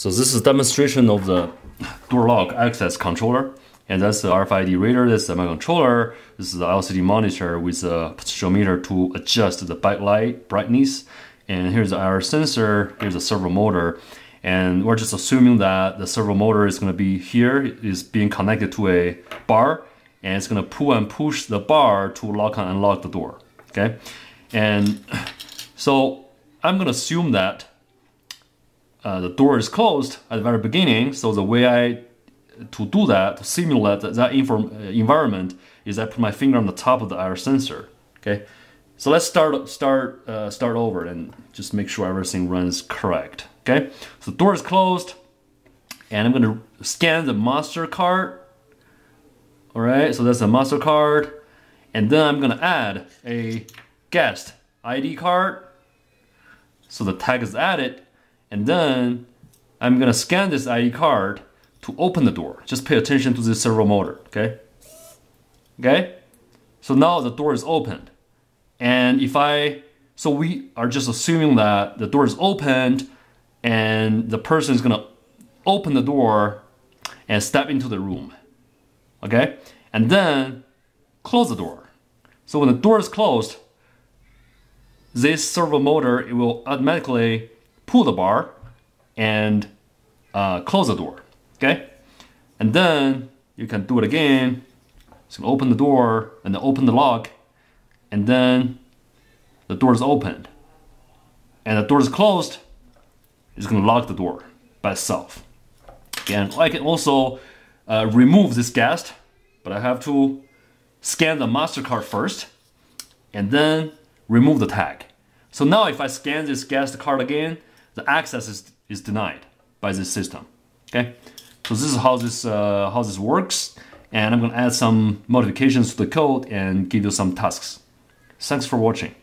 So this is a demonstration of the door lock access controller. And that's the RFID reader, that's the microcontroller. This is the LCD monitor with a potentiometer to adjust the backlight brightness. And here's the IR sensor, here's the servo motor. And we're just assuming that the servo motor is going to be here, is being connected to a bar, and it's going to pull and push the bar to lock and unlock the door. Okay, and so I'm going to assume that the door is closed at the very beginning. So the way to do that, to simulate that environment, is I put my finger on the top of the IR sensor. Okay, so let's start over and just make sure everything runs correct. Okay, so the door is closed, and I'm going to scan the master card. All right, so that's a master card, and then I'm going to add a guest ID card. So the tag is added, and then I'm going to scan this ID card to open the door. Just pay attention to this servo motor. Okay. Okay. So now the door is opened, and so we are just assuming that the door is opened. And the person is gonna open the door and step into the room, okay? And then close the door. So when the door is closed, this servo motor, it will automatically pull the bar and close the door, okay? And then you can do it again. So open the door and then open the lock, and then the door is opened. And the door is closed. It's going to lock the door by itself. And I can also remove this guest, but I have to scan the MasterCard first and then remove the tag. So now if I scan this guest card again, the access is denied by this system. Okay, so this is how this works, and I'm going to add some modifications to the code and give you some tasks. Thanks for watching.